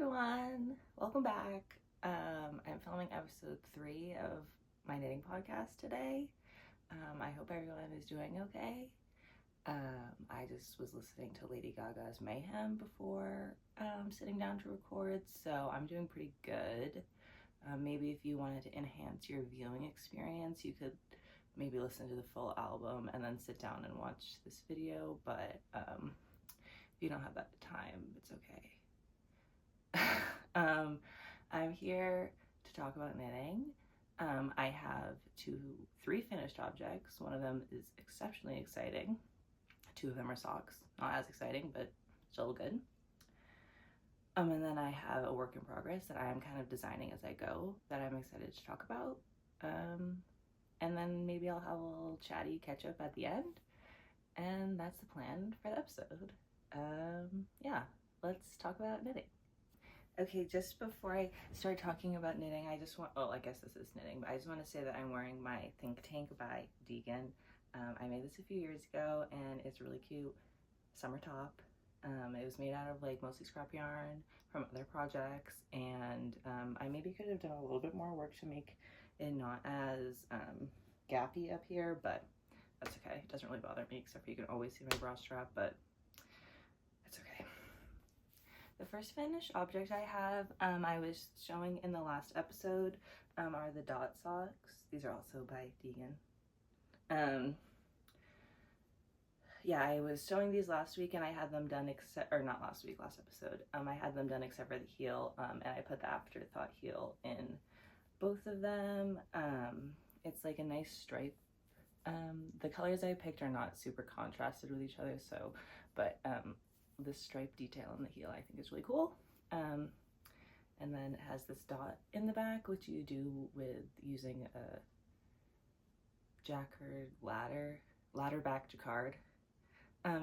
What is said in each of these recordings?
everyone, welcome back. I'm filming episode 3 of my knitting podcast today. I hope everyone is doing okay. I just was listening to Lady Gaga's Mayhem before sitting down to record, so I'm doing pretty good. Maybe if you wanted to enhance your viewing experience, you could maybe listen to the full album and then sit down and watch this video, but if you don't have that time, it's okay. I'm here to talk about knitting. I have 3 finished objects. One of them is exceptionally exciting. 2 of them are socks. Not as exciting, but still good. And then I have a work in progress that I am kind of designing as I go that I'm excited to talk about. And then maybe I'll have a little chatty catch up at the end. And that's the plan for the episode. Yeah, let's talk about knitting. Okay, just before I start talking about knitting, I just want, I guess this is knitting, but I just want to say that I'm wearing my Think Tank by DEGEN. I made this a few years ago, and it's a really cute summer top. It was made out of like mostly scrap yarn from other projects, and I maybe could have done a little bit more work to make it not as gappy up here, but that's okay. It doesn't really bother me, except for you can always see my bra strap, but it's okay. The first finished object I have, I was showing in the last episode, are the dot socks. These are also by DEGEN. Yeah, I was showing these last week and I had them done not last week, last episode. I had them done except for the heel, and I put the afterthought heel in both of them. It's like a nice stripe. The colors I picked are not super contrasted with each other, but this stripe detail on the heel I think is really cool. And then it has this dot in the back, which you do with using a jacquard ladder back jacquard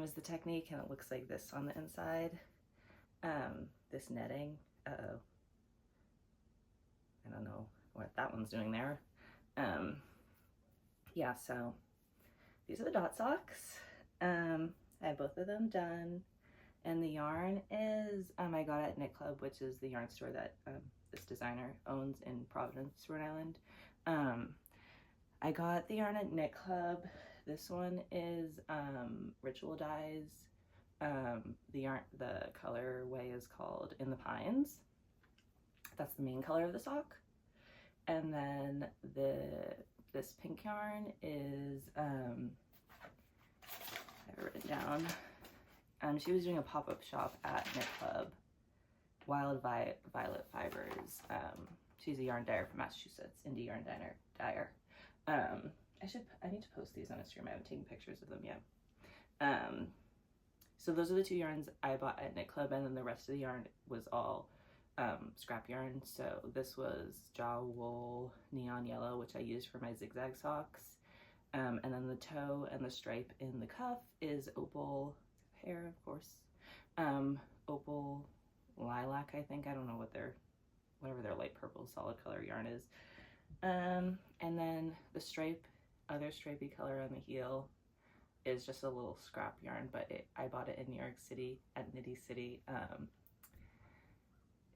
is the technique, and it looks like this on the inside. This netting, I don't know what that one's doing there. Yeah, so these are the dot socks. I have both of them done. And the yarn is, I got at Knit Club, which is the yarn store that this designer owns in Providence, Rhode Island. I got the yarn at Knit Club. This one is Ritual Dyes. The colorway is called In the Pines. That's the main color of the sock. And then this pink yarn is, I have it written down. She was doing a pop-up shop at Knit Club, Wild Violet Fibers. She's a yarn dyer from Massachusetts, indie yarn dyer. I need to post these on Instagram. I haven't taken pictures of them yet. So those are the 2 yarns I bought at Knit Club, and then the rest of the yarn was all scrap yarn. So this was Jawoll Neon Yellow, which I used for my zigzag socks. And then the toe and the stripe in the cuff is Opal hair, of course. Opal Lilac, I think. I don't know whatever their light purple solid color yarn is. And then the other stripy color on the heel is just a little scrap yarn, but I bought it in New York City at Knitty City.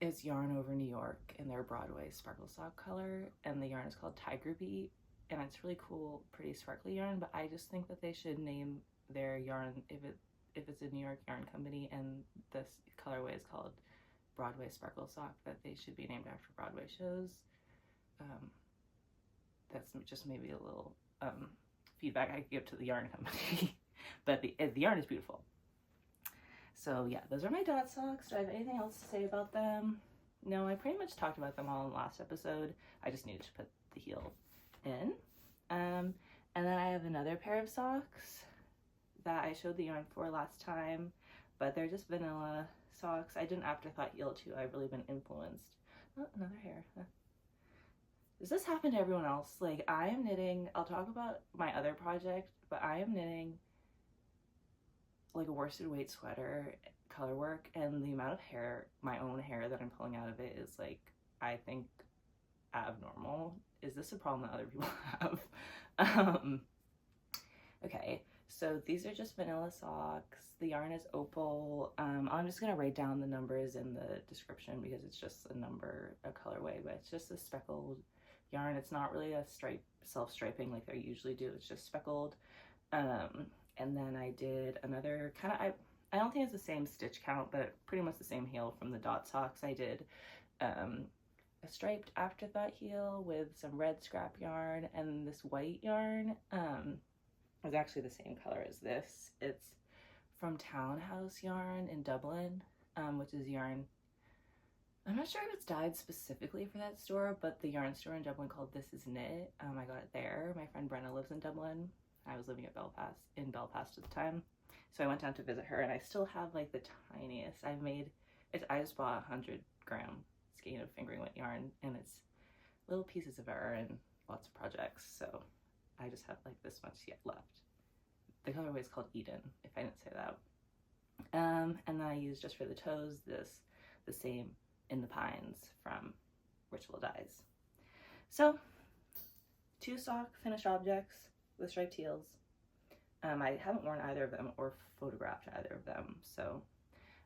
It's Yarn Over New York in their Broadway sparkle sock color, and the yarn is called Tiger Beat, and it's really cool, pretty sparkly yarn, but I just think that they should name their yarn, if it's a New York yarn company and this colorway is called Broadway Sparkle Sock, that they should be named after Broadway shows. That's just maybe a little feedback I could give to the yarn company. But the yarn is beautiful. So yeah, those are my dot socks. Do I have anything else to say about them? No, I pretty much talked about them all in the last episode. I just needed to put the heel in. And then I have another pair of socks that I showed the yarn for last time, but they're just vanilla socks. I did an afterthought heel too. I've really been influenced. Oh, another hair. Does this happen to everyone else? Like, I am knitting, I'll talk about my other project, but I am knitting like a worsted weight sweater color work, and the amount of hair, my own hair that I'm pulling out of it is like, I think, abnormal. Is this a problem that other people have? Okay, So these are just vanilla socks. The yarn is Opal. I'm just gonna write down the numbers in the description because it's just a number, a colorway, but it's just a speckled yarn. It's not really a self-striping like they usually do. It's just speckled. And then I did another kind of, I don't think it's the same stitch count, but pretty much the same heel from the dot socks. I did a striped afterthought heel with some red scrap yarn and this white yarn. It's actually the same color as this. It's from Townhouse yarn in Dublin, which is yarn. I'm not sure if it's dyed specifically for that store, but the yarn store in Dublin called This Is Knit. I got it there. My friend Brenna lives in Dublin. I was living in Belfast at the time. So I went down to visit her, and I still have like the tiniest. I just bought a 100-gram skein of fingering weight yarn, and it's little pieces of error and lots of projects. So I just have like this much yet left. The colorway is called Eden, if I didn't say that. And then I used just for the toes the same In the Pines from Ritual Dyes. So 2 sock finished objects with striped heels. I haven't worn either of them or photographed either of them, so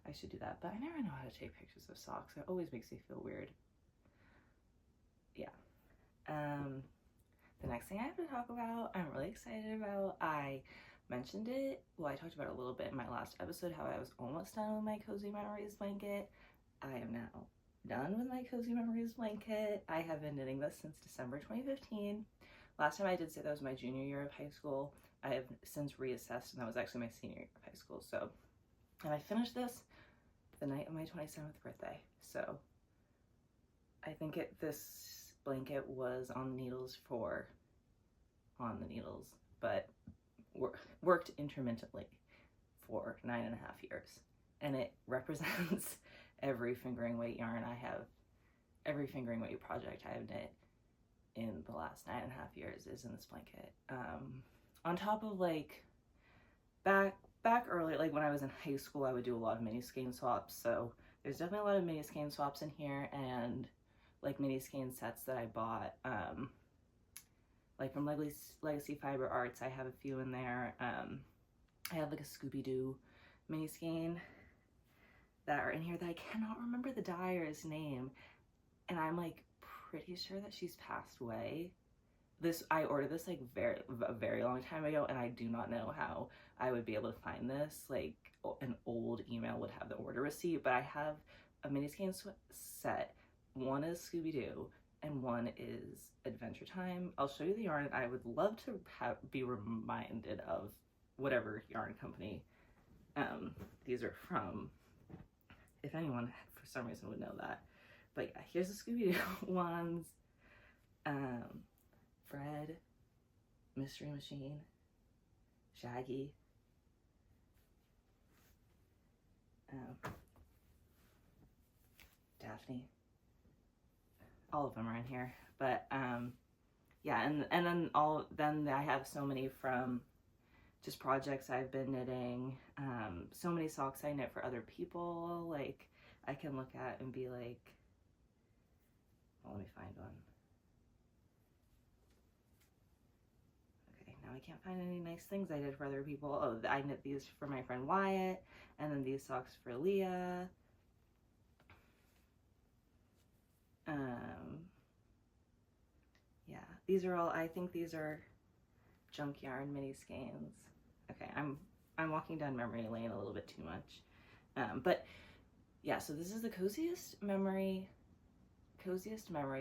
I should do that, but I never know how to take pictures of socks. It always makes me feel weird. Yeah. The next thing I have to talk about, I'm really excited about. I mentioned it, well, I talked about it a little bit in my last episode, how I was almost done with my Cozy Memories blanket. I am now done with my Cozy Memories blanket. I have been knitting this since December 2015. Last time I did say that was my junior year of high school. I have since reassessed, and that was actually my senior year of high school. So, and I finished this the night of my 27th birthday. So I think this blanket was on the needles, but worked intermittently for 9.5 years. And it represents every fingering weight yarn I have, every fingering weight project I have knit in the last 9.5 years is in this blanket. On top of like back early, like when I was in high school, I would do a lot of mini skein swaps. So there's definitely a lot of mini skein swaps in here, and like mini skein sets that I bought, like from Legacy Fiber Arts. I have a few in there. I have like a Scooby-Doo mini skein that are in here that I cannot remember the dyer's name, and I'm like pretty sure that she's passed away. I ordered this like a very long time ago, and I do not know how I would be able to find this. Like an old email would have the order receipt, but I have a mini skein set. One is Scooby-Doo and one is Adventure Time. I'll show you the yarn. I would love to be reminded of whatever yarn company these are from, if anyone for some reason would know that. But yeah, here's the Scooby-Doo ones. Fred, Mystery Machine, Shaggy, Daphne. All of them are in here. But yeah, and then I have so many from just projects I've been knitting. So many socks I knit for other people. Like I can look at and be like, well, let me find one. Now I can't find any nice things I did for other people. Oh, I knit these for my friend Wyatt, and then these socks for Leah. Yeah, these are all, I think these are junk yarn mini skeins. Okay, I'm walking down memory lane a little bit too much. But yeah, so this is the Coziest memory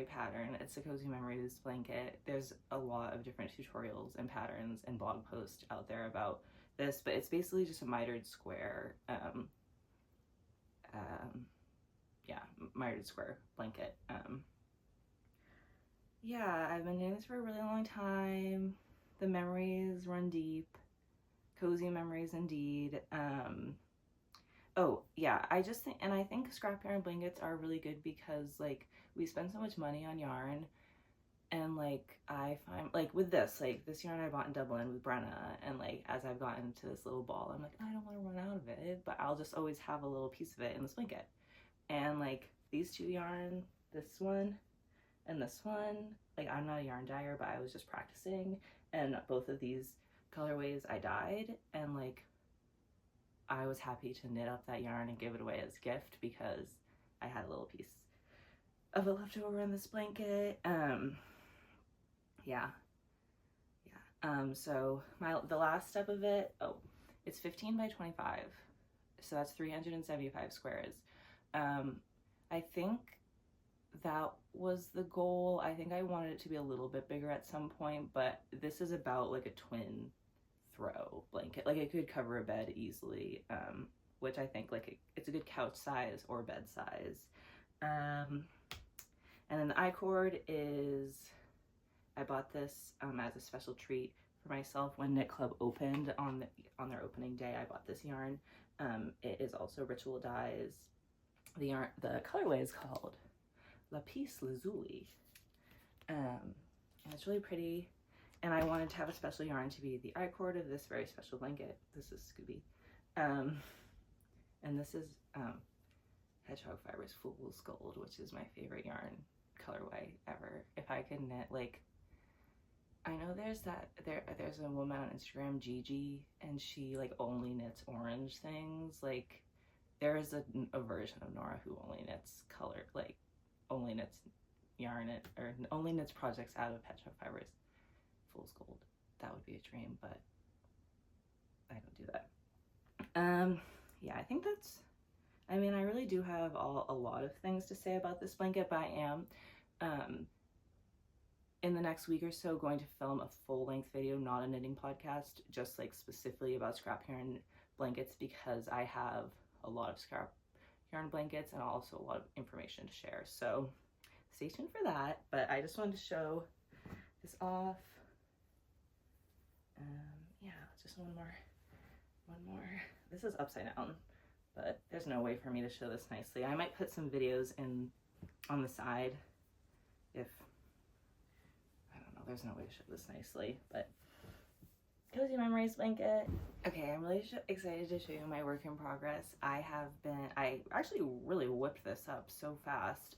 pattern. It's a Cozy Memories blanket. There's a lot of different tutorials and patterns and blog posts out there about this, but it's basically just a mitered square, yeah, mitered square blanket. Yeah, I've been doing this for a really long time. The memories run deep. Cozy memories indeed. Oh yeah, I just think, and I think scrap yarn blankets are really good because like we spend so much money on yarn, and like I find like with this yarn I bought in Dublin with Brenna, and like as I've gotten to this little ball, I'm like, I don't want to run out of it, but I'll just always have a little piece of it in this blanket. And like these two yarn, this one and this one, like I'm not a yarn dyer, but I was just practicing, and both of these colorways I dyed, and like I was happy to knit up that yarn and give it away as a gift because I had a little piece of it left over in this blanket. So the last step of it, it's 15 by 25, so that's 375 squares. I think that was the goal. I think I wanted it to be a little bit bigger at some point, but this is about like a twin throw blanket. Like it could cover a bed easily, which I think like it's a good couch size or bed size. And then the I-cord is, I bought this as a special treat for myself when Knit Club opened on their opening day. I bought this yarn. It is also ritual dyes. The colorway is called Lapis Lazuli. And it's really pretty. And I wanted to have a special yarn to be the I-cord of this very special blanket. This is Scooby. And this is Hedgehog Fibers Fool's Gold, which is my favorite yarn colorway ever. If I could knit, like, I know there's a woman on Instagram, Gigi, and she like only knits orange things. Like there is a version of Nora who only knits color, like only knits yarn or only knits projects out of Hedgehog Fibers Fool's Gold. That would be a dream, but I don't do that. Yeah, I think that's, I mean, I really do have a lot of things to say about this blanket, but I am in the next week or so going to film a full-length video, not a knitting podcast, just like specifically about scrap yarn blankets, because I have a lot of scrap yarn blankets and also a lot of information to share. So stay tuned for that, but I just wanted to show this off. Yeah, just one more. This is upside down, but there's no way for me to show this nicely. I might put some videos on the side if, I don't know, there's no way to show this nicely, but Cozy Memories blanket. Okay, I'm really excited to show you my work in progress. I actually really whipped this up so fast.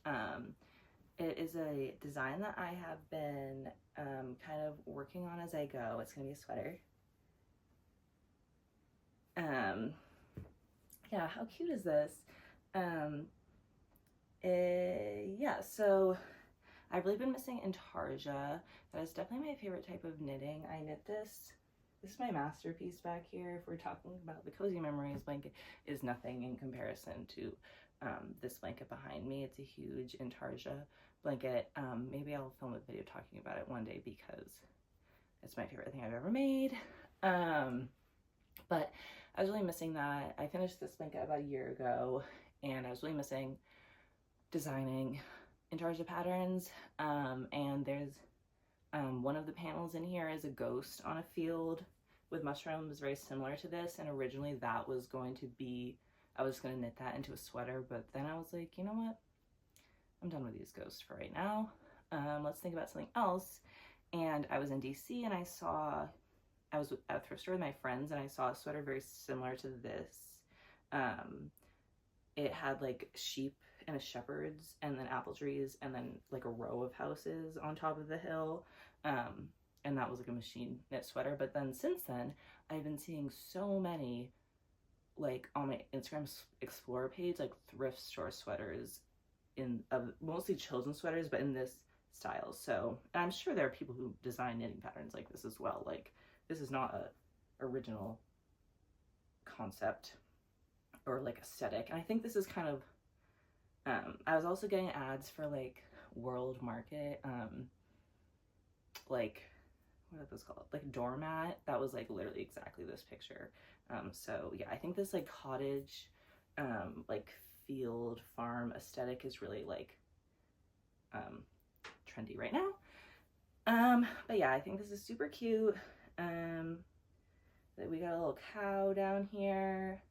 It is a design that I have been kind of working on as I go. It's gonna be a sweater. Yeah, how cute is this? Yeah, so I've really been missing intarsia. That is definitely my favorite type of knitting. I knit this. This is my masterpiece back here. If we're talking about the Cozy Memories blanket, is nothing in comparison to this blanket behind me. It's a huge intarsia blanket. Maybe I'll film a video talking about it one day because it's my favorite thing I've ever made. But I was really missing that. I finished this blanket about a year ago, and I was really missing designing intarsia patterns. And there's one of the panels in here is a ghost on a field with mushrooms, very similar to this. And originally that was going to be, I was going to knit that into a sweater, but then I was like, you know what? I'm done with these ghosts for right now. Let's think about something else. And I was in DC and I was at a thrift store with my friends and I saw a sweater very similar to this. It had like sheep and a shepherd's and then apple trees and then like a row of houses on top of the hill. And that was like a machine knit sweater. But then since then, I've been seeing so many, like on my Instagram Explorer page, like thrift store sweaters mostly children's sweaters, but in this style. So I'm sure there are people who design knitting patterns like this as well. Like this is not a original concept or like aesthetic. And I think this is kind of, I was also getting ads for like World Market, like, what are those called? Like doormat. That was like literally exactly this picture. So yeah, I think this like cottage, like field farm aesthetic is really like, trendy right now. But yeah, I think this is super cute. We got a little cow down here.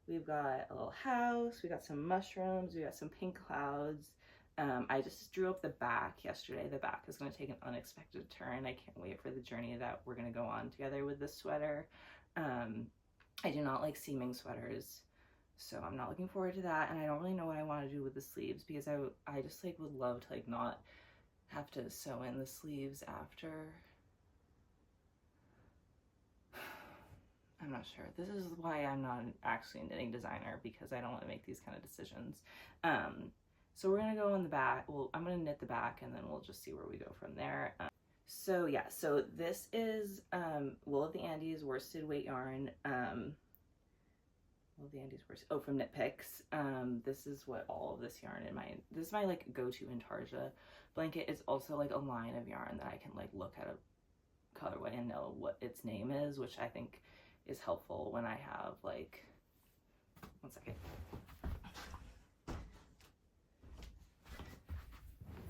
We've got a little house. We got some mushrooms. We got some pink clouds. I just drew up the back yesterday. The back is going to take an unexpected turn. I can't wait for the journey that we're going to go on together with this sweater. I do not like seaming sweaters, so I'm not looking forward to that. And I don't really know what I want to do with the sleeves because I just like would love to like not have to sew in the sleeves after. I'm not sure. This is why I'm not actually a knitting designer, because I don't want to make these kind of decisions. So we're gonna go on the back. Well, I'm gonna knit the back and then we'll just see where we go from there. So yeah, so this is Wool of the Andes worsted weight yarn. Wool of the Andes worsted, oh, from Knit Picks. This is what all of this yarn in my, this is my like go-to Intarsia blanket. It's also like a line of yarn that I can like look at a colorway and know what its name is, which I think is helpful when I have like, one second.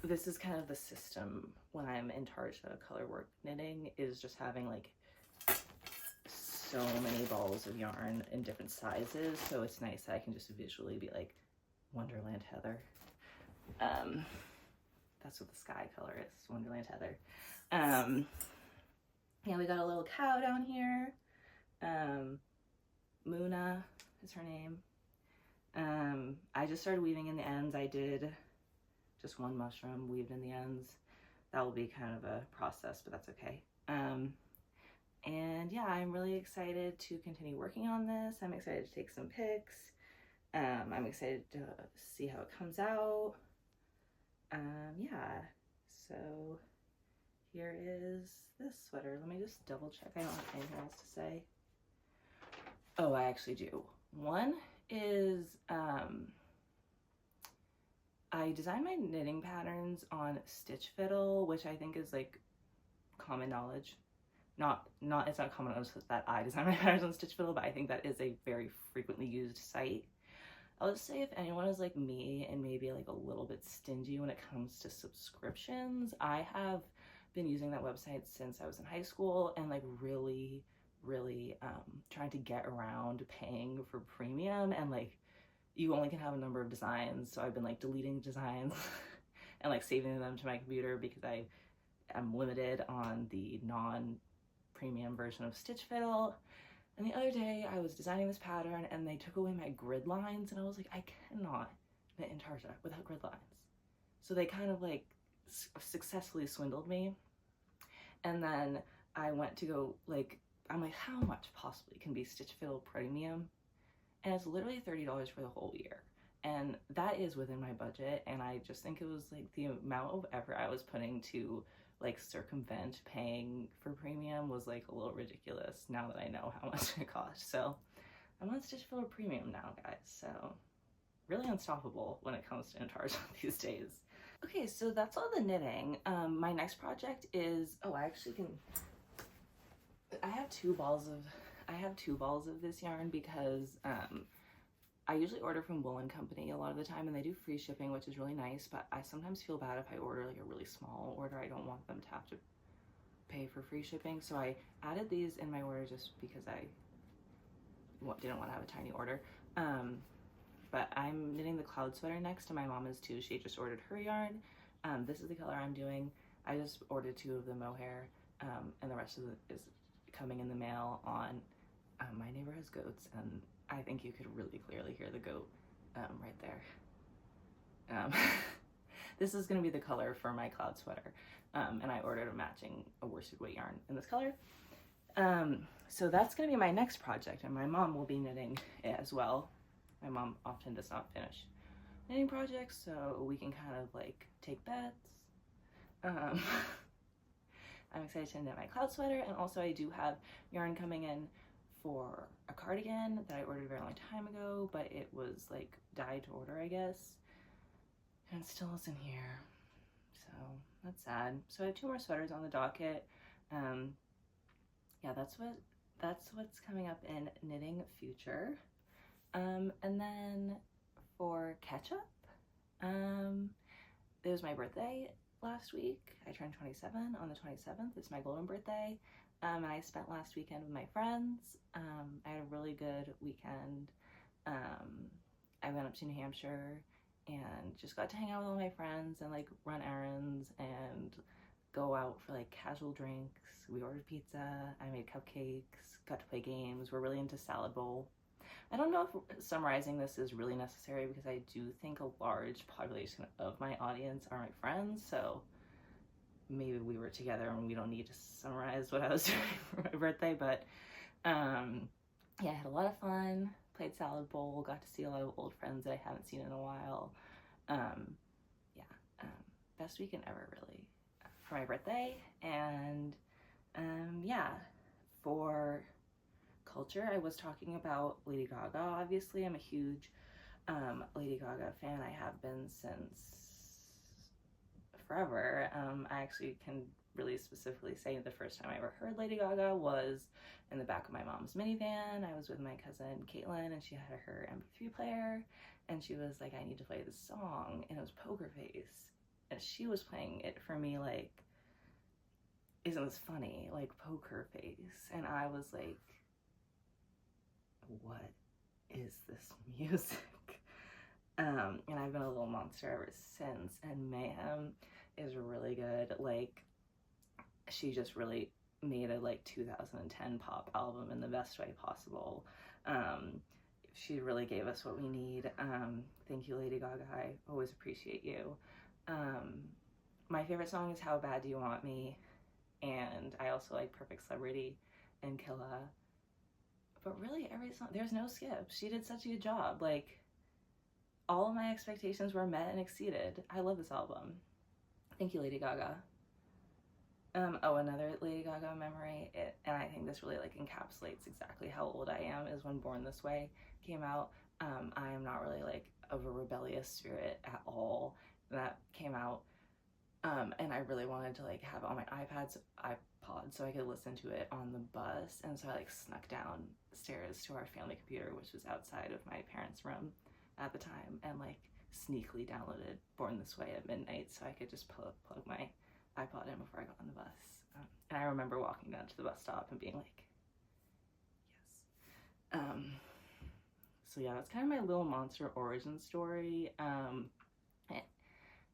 This is kind of the system when I'm Intarsia color work knitting, is just having like so many balls of yarn in different sizes, so it's nice that I can just visually be like Wonderland Heather. That's what the sky color is, Wonderland Heather. Yeah, we got a little cow down here. Muna is her name. I just started weaving in the ends. I did just one mushroom weaved in the ends. That will be kind of a process, but that's okay. And yeah, I'm really excited to continue working on this. I'm excited to take some pics. I'm excited to see how it comes out. Yeah, so here is this sweater. Let me just double check. I don't have anything else to say. Oh, I actually do. One is, I designed my knitting patterns on Stitch Fiddle, which I think is like common knowledge. It's not common knowledge that I design my patterns on Stitch Fiddle, but I think that is a very frequently used site. I'll just say, if anyone is like me and maybe like a little bit stingy when it comes to subscriptions, I have been using that website since I was in high school and like really trying to get around paying for premium, and like you only can have a number of designs, so I've been like deleting designs and like saving them to my computer because I am limited on the non-premium version of Stitch Fiddle. And the other day I was designing this pattern and they took away my grid lines, and I was like, I cannot knit Intarsia without grid lines. So they kind of like successfully swindled me. And then I went to go like, I'm like, how much possibly can be Stitch Fiddle Premium? And it's literally $30 for the whole year. And that is within my budget. And I just think it was like the amount of effort I was putting to like circumvent paying for premium was like a little ridiculous now that I know how much it costs. So I'm on Stitch Fiddle Premium now, guys. So really unstoppable when it comes to Intarsia these days. Okay, so that's all the knitting. My next project is, oh, I actually can, I have two balls of this yarn because I usually order from Wool & Company a lot of the time, and they do free shipping, which is really nice, but I sometimes feel bad if I order like a really small order. I don't want them to have to pay for free shipping, so I added these in my order just because I didn't want to have a tiny order. But I'm knitting the cloud sweater next, and my mom is too. She just ordered her yarn. This is the color I'm doing. I just ordered 2 of the mohair, and the rest of it is coming in the mail on My Neighbor Has Goats, and I think you could really clearly hear the goat right there. This is going to be the color for my cloud sweater, and I ordered a worsted weight yarn in this color. So that's going to be my next project, and my mom will be knitting it as well. My mom often does not finish knitting projects, so we can kind of like take bets. I'm excited to knit my cloud sweater, and also I do have yarn coming in for a cardigan that I ordered a very long time ago, but it was like dyed to order, I guess, and it still isn't here, so that's sad. So I have 2 more sweaters on the docket. Yeah, that's what's coming up in knitting future. And then for catch up, it was my birthday last week. I turned 27 on the 27th. It's my golden birthday. And I spent last weekend with my friends. I had a really good weekend. I went up to New Hampshire and just got to hang out with all my friends and like run errands and go out for like casual drinks. We ordered pizza. I made cupcakes, got to play games. We're really into salad bowl. I don't know if summarizing this is really necessary because I do think a large population of my audience are my friends, so maybe we were together and we don't need to summarize what I was doing for my birthday, but Yeah, I had a lot of fun, played salad bowl, got to see a lot of old friends that I haven't seen in a while. Yeah, best weekend ever, really, for my birthday. And yeah, for culture, I was talking about Lady Gaga. Obviously, I'm a huge Lady Gaga fan. I have been since forever. I actually can really specifically say the first time I ever heard Lady Gaga was in the back of my mom's minivan. I was with my cousin Caitlin, and she had her MP3 player, and she was like, I need to play this song, and it was Poker Face, and she was playing it for me like, isn't this funny, like Poker Face, and I was like, what is this music? And I've been a little monster ever since, and Mayhem is really good. Like, she just really made a like 2010 pop album in the best way possible. She really gave us what we need. Thank you, Lady Gaga. I always appreciate you. My favorite song is How Bad Do You Want Me? And I also like Perfect Celebrity and Killa. But really, every song, there's no skips. She did such a good job. Like, all of my expectations were met and exceeded. I love this album. Thank you, Lady Gaga. Oh, another Lady Gaga memory, and I think this really like encapsulates exactly how old I am, is when Born This Way came out. I am not really like of a rebellious spirit at all. That came out, and I really wanted to like have it on my iPod so I could listen to it on the bus, and so I like snuck downstairs to our family computer, which was outside of my parents' room at the time, and like sneakily downloaded Born This Way at midnight so I could just plug my iPod in before I got on the bus. And I remember walking down to the bus stop and being like, yes. So yeah, that's kind of my little monster origin story.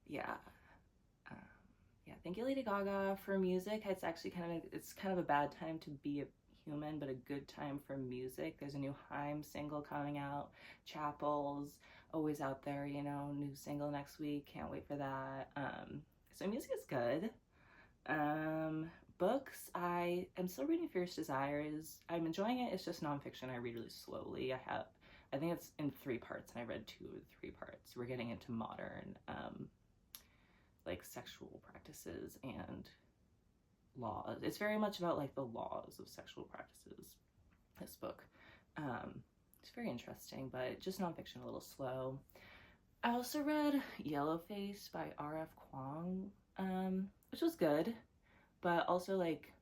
Yeah. Thank you, Lady Gaga. For music, it's actually kind of a bad time to be a human, but a good time for music. There's a new Mayhem single coming out. Chapel's always out there, you know, new single next week. Can't wait for that. So music is good. Books, I am still reading Fierce Desires. I'm enjoying it. It's just nonfiction. I read really slowly. I think it's in 3 parts, and I read 2 of the 3 parts. We're getting into modern, like sexual practices and laws. It's very much about like the laws of sexual practices, this book. It's very interesting, but just nonfiction, a little slow. I also read Yellowface by R.F. Kuang, which was good, but also like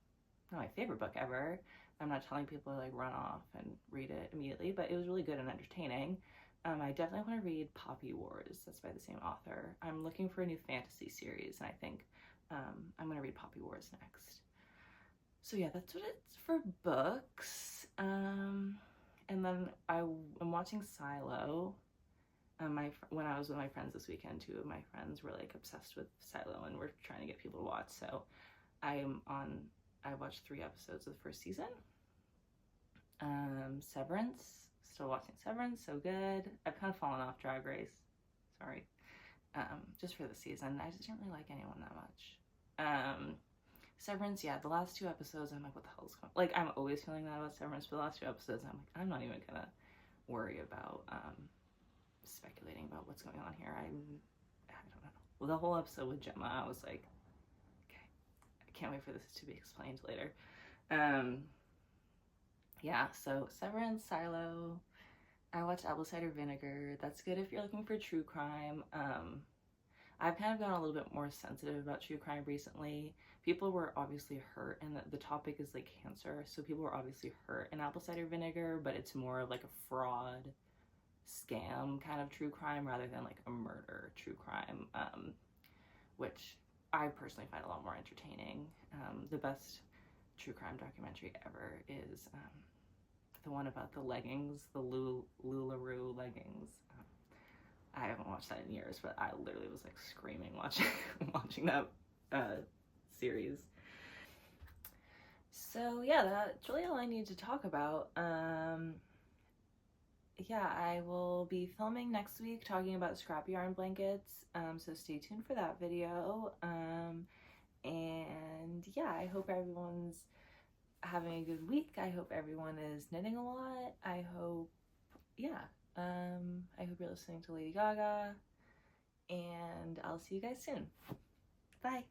not my favorite book ever. I'm not telling people to like run off and read it immediately, but it was really good and entertaining. I definitely want to read Poppy Wars. That's by the same author. I'm looking for a new fantasy series, and I think I'm going to read Poppy Wars next. So yeah, that's what it's for books. And then I'm watching Silo. When I was with my friends this weekend, 2 of my friends were like obsessed with Silo, and we're trying to get people to watch. So I watched 3 episodes of the first season. Severance. Still watching Severance, so good. I've kind of fallen off Drag Race, sorry, just for the season. I just didn't really like anyone that much. Severance, yeah, the last 2 episodes, I'm like, what the hell is going on? Like, I'm always feeling that about Severance, but the last 2 episodes, I'm like, I'm not even gonna worry about speculating about what's going on here. I don't know. Well, the whole episode with Gemma, I was like, okay, I can't wait for this to be explained later. Yeah, so Severance, Silo. I watched Apple Cider Vinegar. That's good if you're looking for true crime. I've kind of gotten a little bit more sensitive about true crime recently. People were obviously hurt, and the topic is like cancer, so people were obviously hurt in Apple Cider Vinegar, but it's more of like a fraud, scam kind of true crime rather than like a murder true crime, which I personally find a lot more entertaining. The best true crime documentary ever is the one about the leggings, the LuLaRoe leggings. I haven't watched that in years, but I literally was like screaming watching that series. So yeah, that's really all I need to talk about. Yeah, I will be filming next week talking about scrap yarn blankets, so stay tuned for that video. And yeah, I hope everyone's having a good week. I hope everyone is knitting a lot. I hope, yeah, I hope you're listening to Lady Gaga, and I'll see you guys soon. Bye.